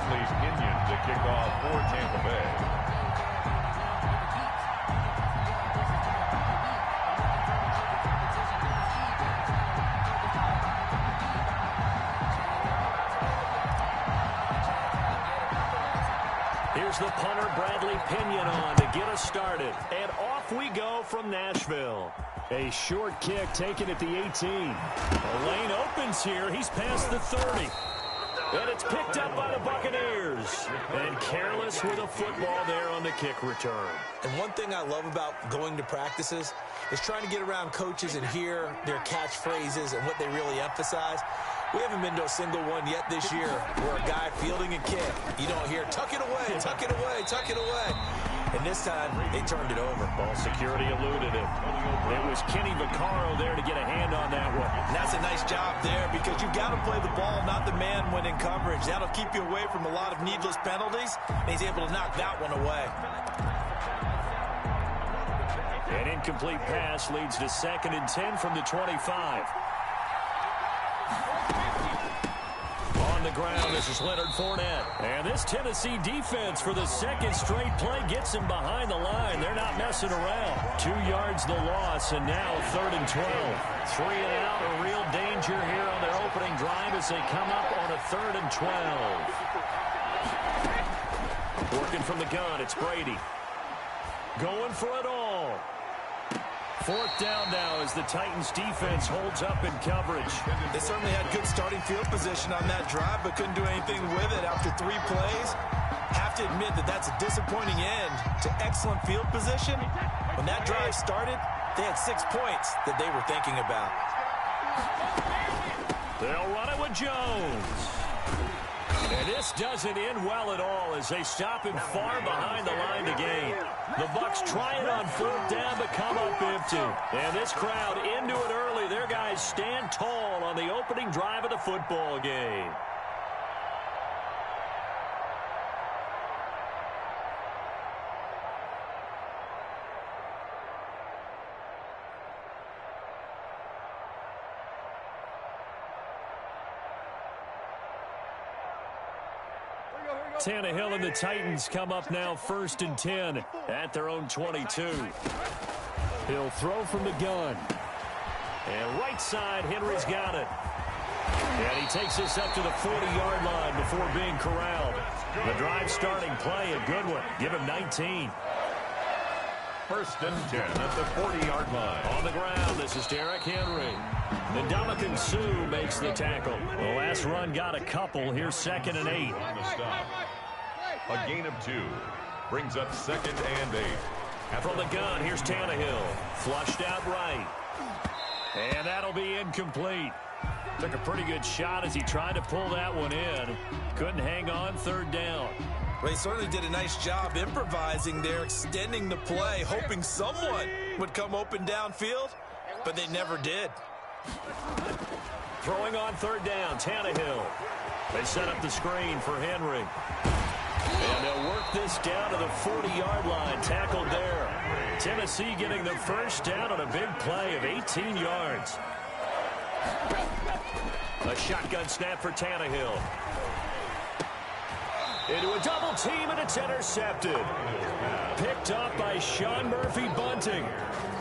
Bradley Pinion to kick off for Tampa Bay. Here's the punter, Bradley Pinion, on to get us started. And off we go from Nashville. A short kick taken at the 18. The lane opens here. He's past the 30. And it's picked up by the Buccaneers. And careless with a football there on the kick return. And one thing I love about going to practices is trying to get around coaches and hear their catchphrases and what they really emphasize. We haven't been to a single one yet this year where a guy fielding a kick, you don't hear, tuck it away, tuck it away, tuck it away. And this time, they turned it over. Ball security eluded it. It was Kenny Vaccaro there to get a hand on that one. And that's a nice job there because you've got to play the ball, not the man when in coverage. That'll keep you away from a lot of needless penalties. And he's able to knock that one away. An incomplete pass leads to 2nd and 10 from the 25. On the ground, this is Leonard Fournette. And this Tennessee defense for the second straight play gets him behind the line. They're not messing around. 2 yards the loss, and now 3rd and 12. 3 and out, a real danger here on their opening drive as they come up on a 3rd and 12. Working from the gun, it's Brady. Going for it all. 4th down now as the Titans defense holds up in coverage. They certainly had good starting field position on that drive, but couldn't do anything with it after 3 plays. Have to admit that that's a disappointing end to excellent field position. When that drive started, they had 6 points that they were thinking about. They'll run it with Jones. And this doesn't end well at all as they stop him far behind the line to gain. The Bucs try it on 4th down but come up empty. And this crowd into it early. Their guys stand tall on the opening drive of the football game. Tannehill and the Titans come up now 1st and 10 at their own 22. He'll throw from the gun. And right side, Henry's got it. And he takes this up to the 40-yard line before being corralled. The drive starting play, a good one. Give him 19. 1st and 10 at the 40-yard line. On the ground, this is Derrick Henry. And Ndamukong Suh makes the tackle. The last run got a couple. Here's 2nd and 8. On the stop. A gain of 2. Brings up 2nd and 8. From the gun, here's Tannehill. Flushed out right. And that'll be incomplete. Took a pretty good shot as he tried to pull that one in. Couldn't hang on 3rd down. Well, he certainly did a nice job improvising there, extending the play, hoping someone would come open downfield, but they never did. Throwing on 3rd down, Tannehill. They set up the screen for Henry. And they'll work this down to the 40-yard line, tackled there. Tennessee getting the 1st down on a big play of 18 yards. A shotgun snap for Tannehill. Into a double team, and it's intercepted. Picked up by Sean Murphy-Bunting.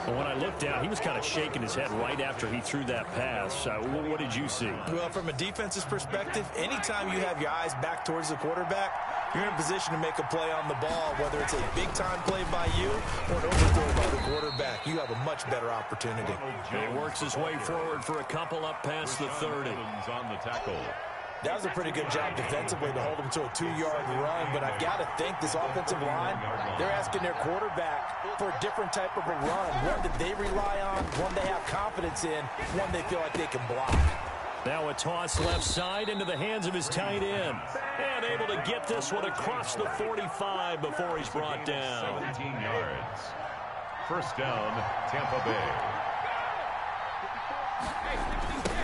Well, when I looked down, he was kind of shaking his head right after he threw that pass. What did you see? Well, from a defense's perspective, anytime you have your eyes back towards the quarterback, you're in a position to make a play on the ball, whether it's a big-time play by you or an overthrow by the quarterback. You have a much better opportunity. He works his way forward for a couple up past the 30. On the tackle. That was a pretty good job defensively to hold him to a 2-yard run, but I've got to think this offensive line, they're asking their quarterback for a different type of a run, one that they rely on, one they have confidence in, one they feel like they can block. Now a toss left side into the hands of his tight end. And able to get this one across the 45 before he's brought down. 17 yards. 1st down, Tampa Bay.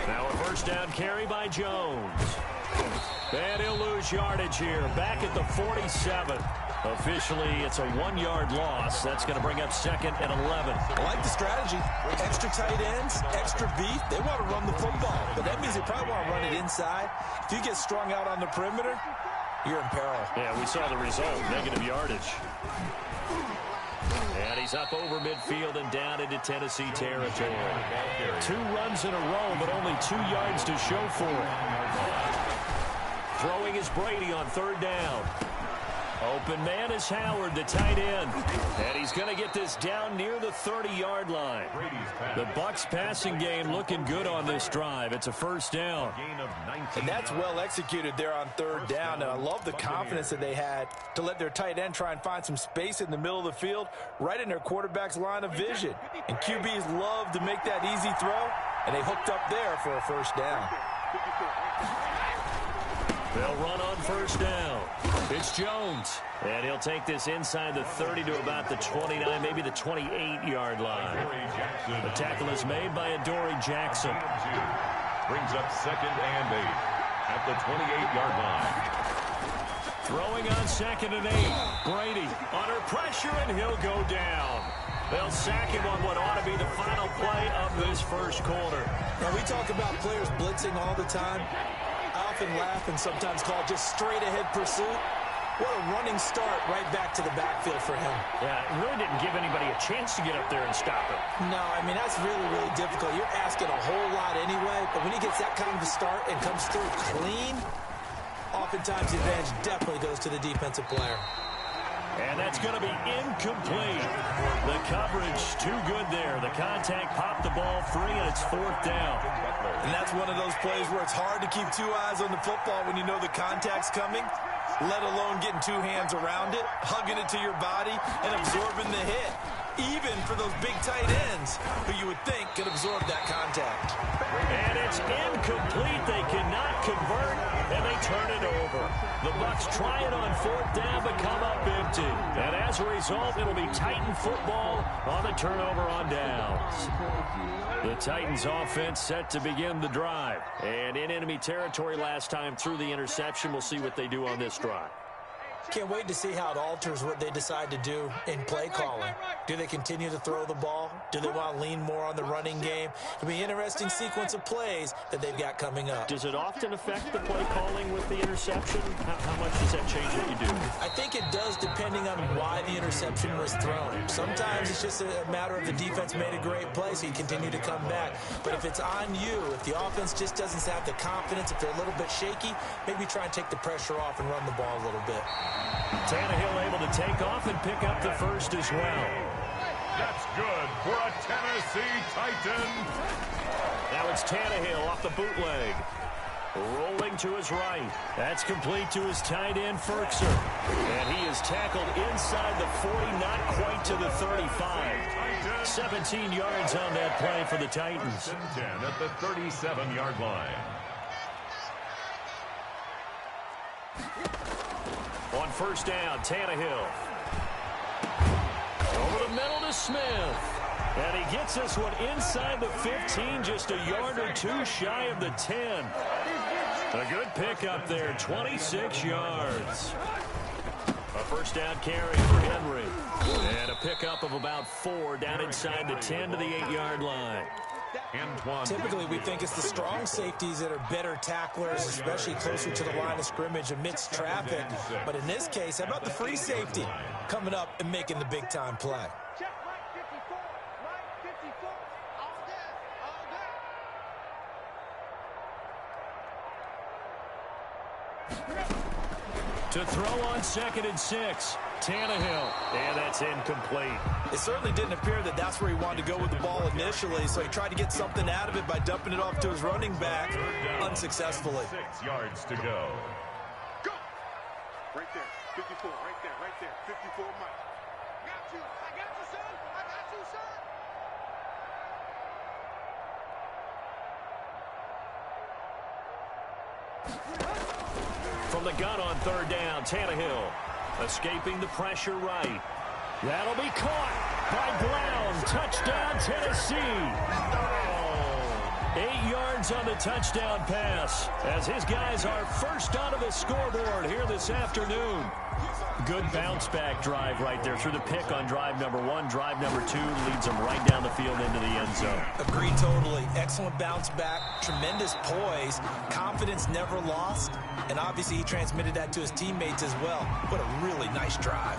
Now a 1st down carry by Jones. And he'll lose yardage here. Back at the 47. Officially, it's a 1-yard loss. That's going to bring up 2nd and 11. I like the strategy. Extra tight ends, extra beef. They want to run the football, but that means they probably want to run it inside. If you get strung out on the perimeter, you're in peril. Yeah, we saw the result, negative yardage. And he's up over midfield and down into Tennessee territory. 2 runs in a row, but only 2 yards to show for it. Throwing is Brady on 3rd down. Open man is Howard, the tight end. And he's going to get this down near the 30-yard line. The Bucs passing game looking good on this drive. It's a 1st down. And that's well executed there on 3rd down. And I love the confidence that they had to let their tight end try and find some space in the middle of the field, right in their quarterback's line of vision. And QBs love to make that easy throw, and they hooked up there for a 1st down. They'll run on 1st down. It's Jones. And he'll take this inside the 30 to about the 29, maybe the 28-yard line. The tackle is made by Adoree Jackson. Brings up 2nd and 8 at the 28-yard line. Throwing on 2nd and 8. Brady under pressure, and he'll go down. They'll sack him on what ought to be the final play of this 1st quarter. Now, we talk about players blitzing all the time. I often laugh and sometimes call it just straight-ahead pursuit. What a running start right back to the backfield for him. Yeah, it really didn't give anybody a chance to get up there and stop him. No, I mean, that's really, really difficult. You're asking a whole lot anyway, but when he gets that kind of a start and comes through clean, oftentimes the advantage definitely goes to the defensive player. And that's going to be incomplete. The coverage too good there. The contact popped the ball free, and it's 4th down. And that's one of those plays where it's hard to keep 2 eyes on the football when you know the contact's coming, let alone getting 2 hands around it, hugging it to your body, and absorbing the hit. Even for those big tight ends who you would think could absorb that contact. And it's incomplete. They cannot convert, and they turn it over. The Bucs try it on 4th down, but come up empty. And as a result, it'll be Titan football on the turnover on downs. The Titans offense set to begin the drive. And in enemy territory last time through the interception. We'll see what they do on this drive. Can't wait to see how it alters what they decide to do in play calling. Do they continue to throw the ball? Do they want to lean more on the running game? It'll be an interesting sequence of plays that they've got coming up. Does it often affect the play calling with the interception? How much does that change what you do? I think it does, depending on why the interception was thrown. Sometimes it's just a matter of the defense made a great play, so you continue to come back. But if it's on you, if the offense just doesn't have the confidence, if they're a little bit shaky, maybe try and take the pressure off and run the ball a little bit. Tannehill able to take off and pick up the 1st as well. That's good for a Tennessee Titan. Now it's Tannehill off the bootleg. Rolling to his right. That's complete to his tight end, Ferkser. And he is tackled inside the 40, not quite to the 35. 17 yards on that play for the Titans. 10 at the 37-yard line. On 1st down, Tannehill. Over the middle to Smith. And he gets this one inside the 15, just a yard or 2 shy of the 10. A good pickup there, 26 yards. A 1st down carry for Henry. And a pickup of about 4 down inside the 10 to the 8-yard line. Typically, we think it's the strong safeties that are better tacklers, especially closer to the line of scrimmage amidst traffic. But in this case, how about the free safety coming up and making the big-time play? To throw on 2nd and 6. Tannehill, and that's incomplete. It certainly didn't appear that that's where he wanted to go with the ball initially, so he tried to get something out of it by dumping it off to his running back unsuccessfully. 6 yards to go. Go! Right there, 54, right there, 54, Mike. I got you, son, I got you, son. From the gun on 3rd down, Tannehill escaping the pressure right. That'll be caught by Brown. Touchdown, Tennessee. 8 yards on the touchdown pass as his guys are first onto the scoreboard here this afternoon. Good bounce-back drive right there through the pick on drive number 1. Drive number 2 leads them right down the field into the end zone. Agreed totally. Excellent bounce back, tremendous poise, confidence never lost, and obviously he transmitted that to his teammates as well. What a really nice drive.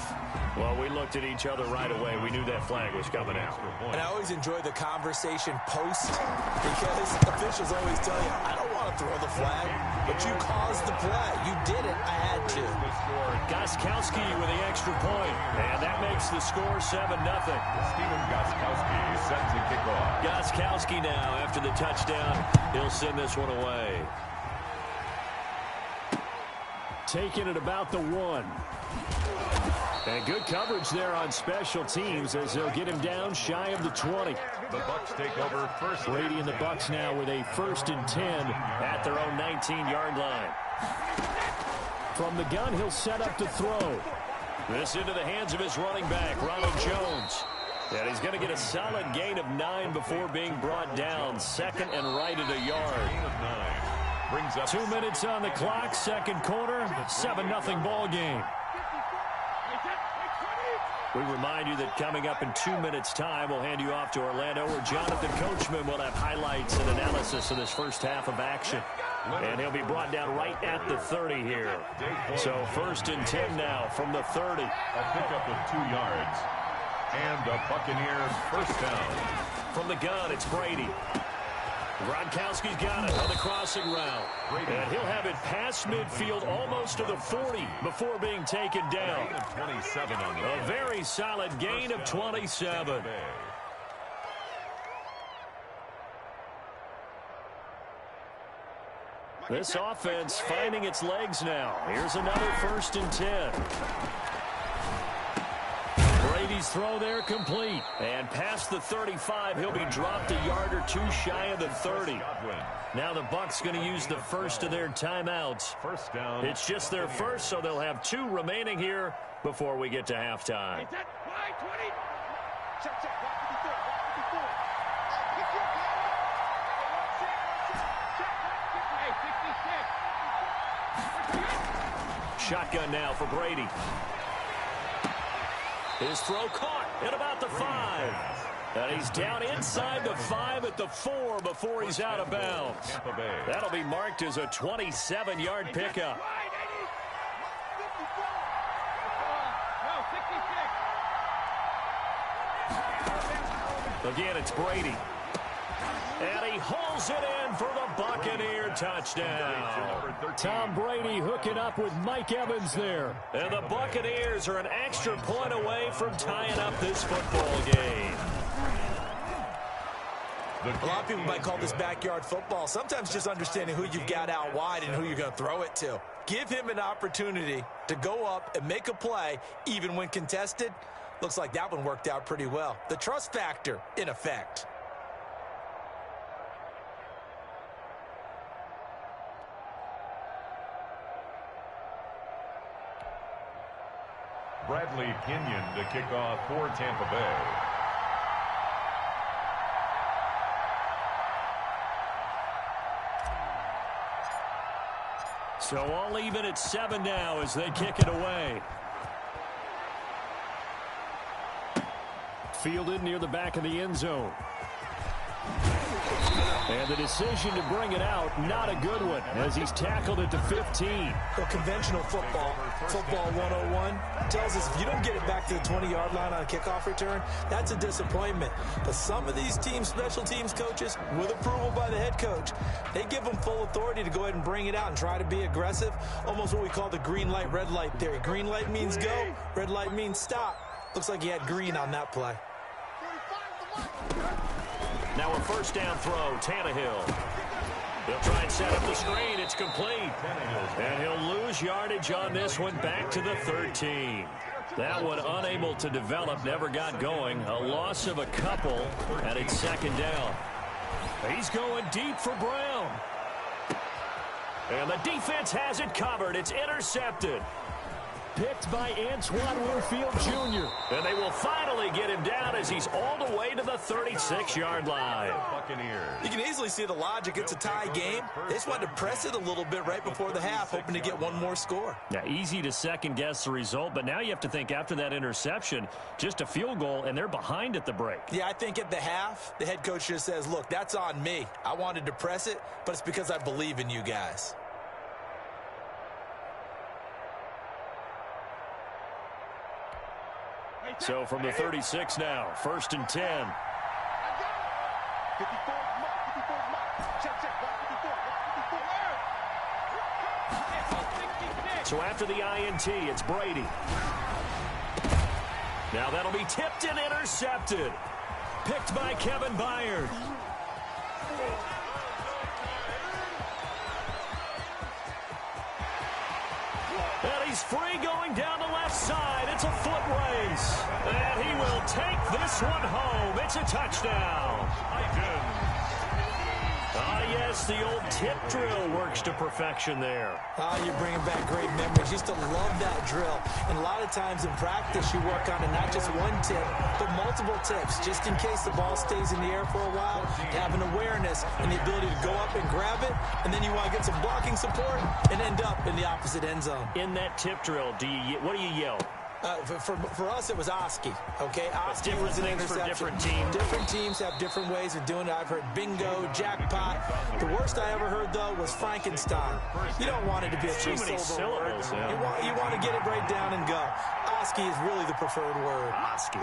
Well, we looked at each other right away. We knew that flag was coming out. And I always enjoy the conversation post because officials always tell you, I don't want to throw the flag, but you caused the play. You did it. I had to. Goskowski with the extra point, and that makes the score 7-0. Steven Goskowski sends the kickoff. Goskowski now, after the touchdown, he'll send this one away. Taking it about the 1. And good coverage there on special teams as they'll get him down shy of the 20. The Bucs take over first. Brady and the Bucs now with a 1st and 10 at their own 19-yard line. From the gun, he'll set up to throw. This into the hands of his running back, Ronald Jones. And he's going to get a solid gain of 9 before being brought down. 2nd and right at a yard. Gain of 9. Brings up 2 minutes on the clock, second quarter, 7-0 ball game. We remind you that coming up in 2 minutes' time, we'll hand you off to Orlando, where Jonathan Coachman will have highlights and analysis of this first half of action. And he'll be brought down right at the 30 here. So 1st and 10 now from the 30. A pickup of 2 yards. And the Buccaneers first down. From the gun, it's Brady. Gronkowski's got it on the crossing route. And he'll have it past midfield almost to the 40 before being taken down. 27 on the A very solid gain of 27. This offense finding its legs now. Here's another 1st and 10. Brady's throw there complete. And past the 35, he'll be dropped a yard or 2 shy of the 30. Now the Bucs going to use the first of their timeouts. First down. It's just their first, so they'll have 2 remaining here before we get to halftime. Shotgun now for Brady. His throw caught at about the 5. And he's down inside the 5 at the 4 before he's out of bounds. That'll be marked as a 27-yard pickup. Again, it's Brady. And he hauls it in for the Buccaneer touchdown. Tom Brady hooking up with Mike Evans there. And the Buccaneers are an extra point away from tying up this football game. A lot of people might call this backyard football. Sometimes just understanding who you've got out wide and who you're going to throw it to. Give him an opportunity to go up and make a play, even when contested. Looks like that one worked out pretty well. The trust factor in effect. Bradley Pinion to kick off for Tampa Bay. So all even at 7 now as they kick it away. Fielded near the back of the end zone. And the decision to bring it out, not a good one, as he's tackled it to 15. Well, conventional football 101, tells us if you don't get it back to the 20-yard line on a kickoff return, that's a disappointment. But some of these teams, special teams coaches, with approval by the head coach, they give them full authority to go ahead and bring it out and try to be aggressive, almost what we call the green light, red light theory. Green light means go, red light means stop. Looks like he had green on that play. Now a first down throw, Tannehill. He'll try and set up the screen. It's complete. And he'll lose yardage on this one back to the 13. That one unable to develop, never got going. A loss of a couple, and it's second down. He's going deep for Brown. And the defense has it covered. It's intercepted. Picked by Antoine Winfield Jr. And they will finally get him down as he's all the way to the 36-yard line. You can easily see the logic. It's a tie game. They just wanted to press it a little bit right before the half, hoping to get one more score. Yeah, easy to second-guess the result, but now you have to think after that interception, just a field goal, and they're behind at the break. Yeah, I think at the half, the head coach just says, look, that's on me. I wanted to press it, but it's because I believe in you guys. So from the 36 now, 1st and 10. 54 mark, 54 mark. Check, block 54, So after the INT, it's Brady. Now that'll be tipped and intercepted. Picked by Kevin Byard. And he's free going down the left side. It's a foot race. And he will take this one home. It's a touchdown. Yes, the old tip drill works to perfection there. You're bringing back great memories. Used to love that drill. And a lot of times in practice, you work on it, not just one tip, but multiple tips, just in case the ball stays in the air for a while. You have an awareness and the ability to go up and grab it, and then you want to get some blocking support and end up in the opposite end zone. In that tip drill, what do you yell? For us, it was Oski, okay? Oski different was an things for interception. different teams. Different teams have different ways of doing it. I've heard bingo, jackpot. The worst I ever heard, though, was Frankenstein. You don't want it to be a three-syllable word. Yeah. You want to get it right down and go. Oski is really the preferred word. Oski.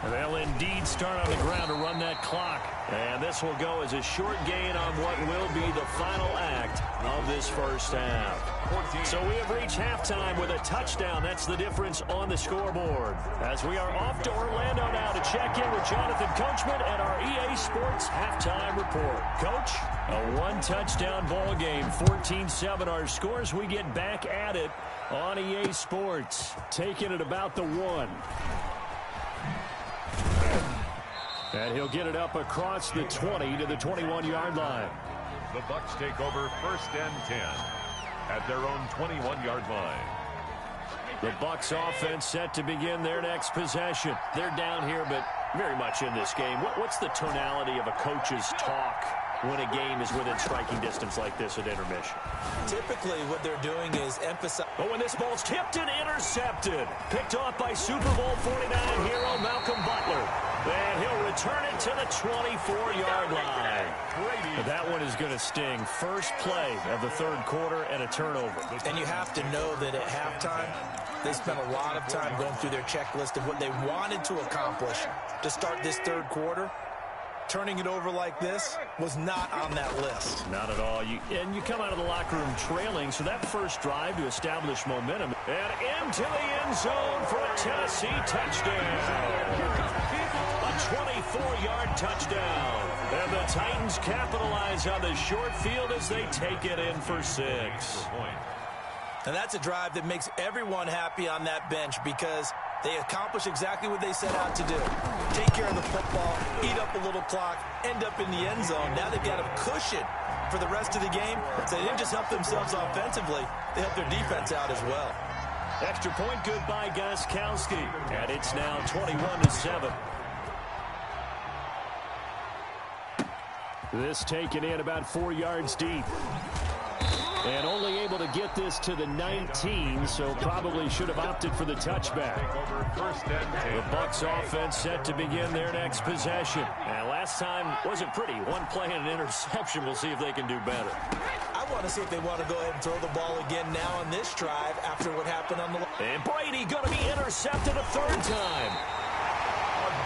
They'll indeed start on the ground to run that clock. And this will go as a short gain on what will be the final act of this first half. So we have reached halftime with a touchdown. That's the difference on the scoreboard. As we are off to Orlando now to check in with Jonathan Coachman at our EA Sports halftime report. Coach, a one-touchdown ball game, 14-7 our scores. We get back at it on EA Sports, taking it about the 1. And he'll get it up across the 20 to the 21-yard line. The Bucs take over 1st and 10 at their own 21-yard line. The Bucs offense set to begin their next possession. They're down here, but very much in this game. What's the tonality of a coach's talk when a game is within striking distance like this at intermission? Typically, what they're doing is emphasize. Oh, and this ball's tipped and intercepted. Picked off by Super Bowl 49 hero Malcolm Butler. And he'll return it to the 24-yard line. That one is going to sting. First play of the third quarter and a turnover. And you have to know that at halftime, they spent a lot of time going through their checklist of what they wanted to accomplish to start this third quarter. Turning it over like this was not on that list. Not at all. You come out of the locker room trailing, so that first drive to establish momentum. And into the end zone for a Tennessee touchdown. A 24-yard touchdown. And the Titans capitalize on the short field as they take it in for 6. And that's a drive that makes everyone happy on that bench because they accomplish exactly what they set out to do. Take care of the football, eat up a little clock, end up in the end zone. Now they've got a cushion for the rest of the game. So they didn't just help themselves offensively, they helped their defense out as well. Extra point good by Gostkowski. And it's now 21-7. This taken in about 4 yards deep. And only able to get this to the 19, so probably should have opted for the touchback. The Bucs offense set to begin their next possession. And last time wasn't pretty. One play and an interception. We'll see if they can do better. I want to see if they want to go ahead and throw the ball again now on this drive after what happened on the... And Brady going to be intercepted a third time.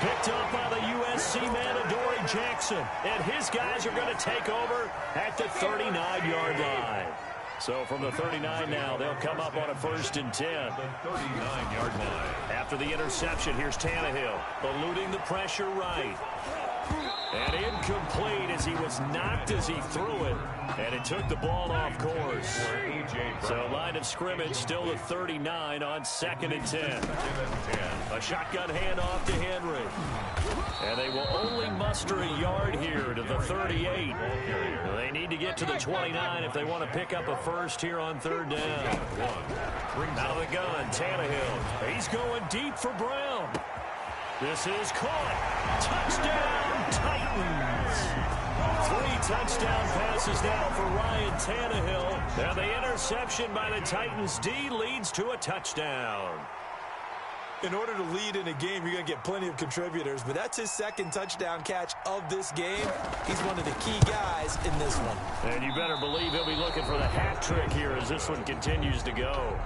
Picked up by the USC man, Adoree Jackson. And his guys are going to take over at the 39-yard line. So from the 39 now, they'll come up on a 1st and 10. The 39-yard line. After the interception, here's Tannehill, eluding the pressure right. And incomplete as he was knocked as he threw it. And it took the ball off course. So line of scrimmage still the 39 on 2nd and 10. A shotgun handoff to Henry. And they will only muster a yard here to the 38. They need to get to the 29 if they want to pick up a first here on 3rd down. Out of the gun, Tannehill. He's going deep for Brown. This is caught. Touchdown, Titans. 3 touchdown passes now for Ryan Tannehill. And the interception by the Titans D leads to a touchdown. In order to lead in a game, you're going to get plenty of contributors, but that's his second touchdown catch of this game. He's one of the key guys in this one. And you better believe he'll be looking for the hat trick here as this one continues to go.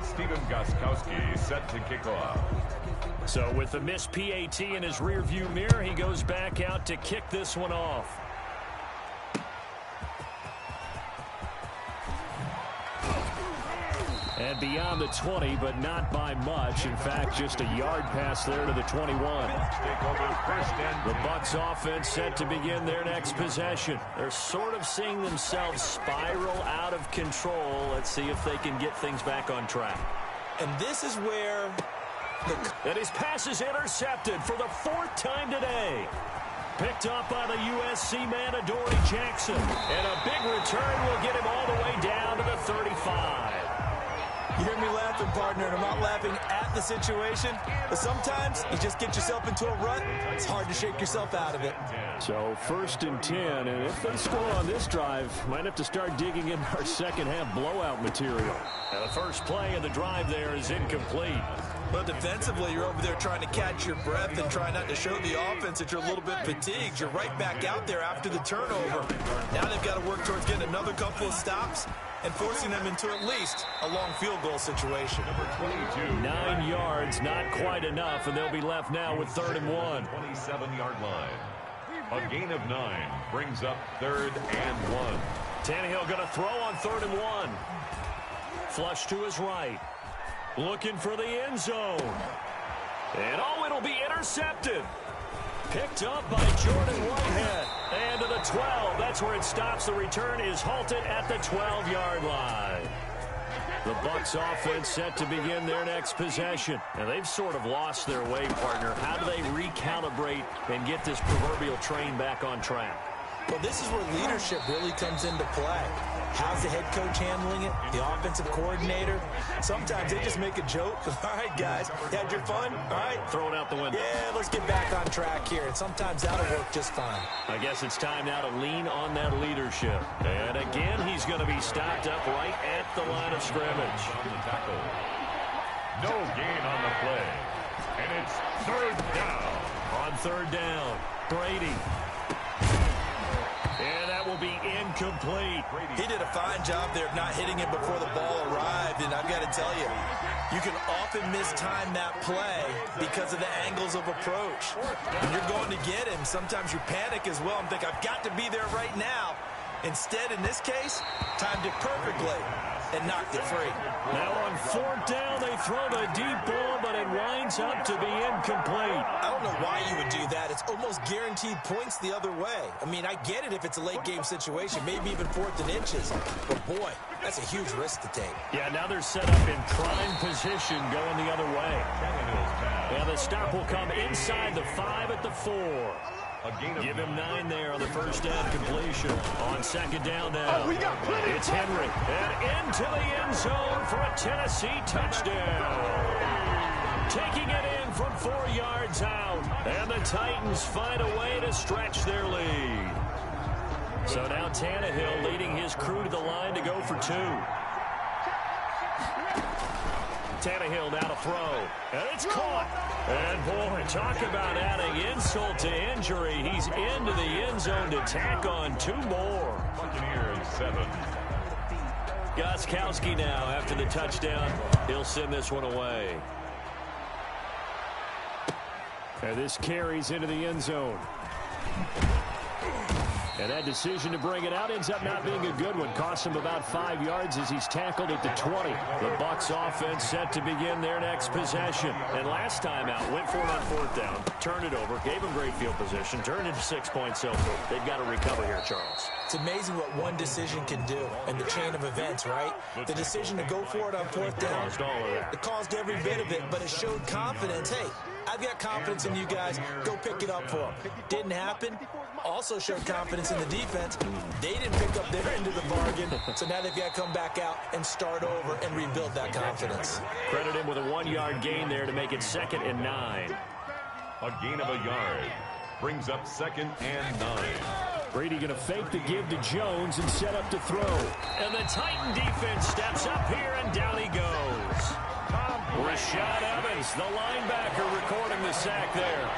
Steven Gostkowski set to kick off. So with the missed PAT in his rearview mirror, he goes back out to kick this one off. And beyond the 20, but not by much. In fact, just a yard pass there to the 21. The Bucs offense set to begin their next possession. They're sort of seeing themselves spiral out of control. Let's see if they can get things back on track. And this is where... And his pass is intercepted for the 4th time today. Picked up by the USC man, Adoree Jackson. And a big return will get him all the way down to the 35. You hear me laughing, partner, and I'm not laughing at the situation, but sometimes you just get yourself into a rut. It's hard to shake yourself out of it. So 1st and 10, and if they score on this drive, might have to start digging in our second half blowout material. Now the first play of the drive there is incomplete. But defensively, you're over there trying to catch your breath and try not to show the offense that you're a little bit fatigued. You're right back out there after the turnover. Now they've got to work towards getting another couple of stops and forcing them into at least a long field goal situation. Number 22. 9 yards, not quite enough, and they'll be left now with 3rd and 1. 27-yard line. A gain of 9 brings up 3rd and 1. Tannehill going to throw on 3rd and 1. Flush to his right. Looking for the end zone. And it'll be intercepted. Picked up by Jordan Whitehead. And to the 12. That's where it stops. The return is halted at the 12-yard line. The Bucs offense set to begin their next possession. And they've sort of lost their way, partner. How do they recalibrate and get this proverbial train back on track? Well, this is where leadership really comes into play. How's the head coach handling it? The offensive coordinator? Sometimes they just make a joke. All right, guys, you had your fun? All right. Throw it out the window. Yeah, let's get back on track here. And sometimes that'll work just fine. I guess it's time now to lean on that leadership. And again, he's going to be stopped up right at the line of scrimmage. On the tackle. No gain on the play. And it's 3rd down. On 3rd down, Brady. And that will be incomplete. He did a fine job there of not hitting him before the ball arrived. And I've got to tell you, you can often mistime that play because of the angles of approach. When you're going to get him, sometimes you panic as well and think, I've got to be there right now. Instead, in this case, timed it perfectly and knocked it free. Now on 4th down, they throw the deep ball, but it winds up to be incomplete. I don't know why you would do that. It's almost guaranteed points the other way. I mean, I get it if it's a late game situation, maybe even 4th and inches. But boy, that's a huge risk to take. Yeah, now they're set up in prime position going the other way. Yeah, the stop will come inside the 5 at the 4. Give him 9 there on the first down completion. On 2nd down now. It's Henry. And into the end zone for a Tennessee touchdown. Taking it in from 4 yards out. And the Titans find a way to stretch their lead. So now Tannehill leading his crew to the line to go for 2. Tannehill now to throw. And it's caught. And boy, talk about adding insult to injury. He's into the end zone to tack on 2 more. Buccaneers 7. Gostkowski now after the touchdown. He'll send this one away. And this carries into the end zone. And that decision to bring it out ends up not being a good one. Costs him about 5 yards as he's tackled at the 20. The Bucs offense set to begin their next possession. And last time out, went for it on 4th down, turned it over, gave him great field position, turned into 6 points. So they've got to recover here, Charles. It's amazing what one decision can do in the chain of events, right? The decision to go for it on 4th down. Caused all of that. It caused every bit of it, but it showed confidence. Hey, I've got confidence in you guys. Go pick it up for them. Didn't happen. Also showed confidence in the defense. They didn't pick up their end of the bargain, so now they've got to come back out and start over and rebuild that confidence. Credit him with a 1-yard gain there to make it 2nd and 9. A gain of a yard brings up 2nd and 9. Brady going to fake the give to Jones and set up to throw. And the Titan defense steps up here, and down he goes. Rashad Evans, the linebacker, recording the sack there.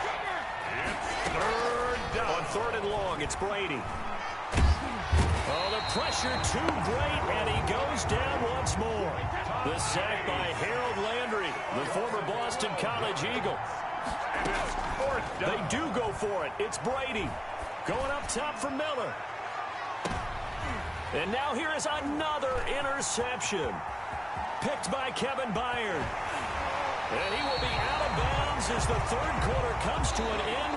It's third down. On third and long, it's Brady. Oh, the pressure too great, and he goes down once more. The sack by Harold Landry, the former Boston College Eagle. And it's fourth down. They do go for it. It's Brady going up top for Miller. And now here is another interception. Picked by Kevin Byard. And he will be out of bounds as the third quarter comes to an end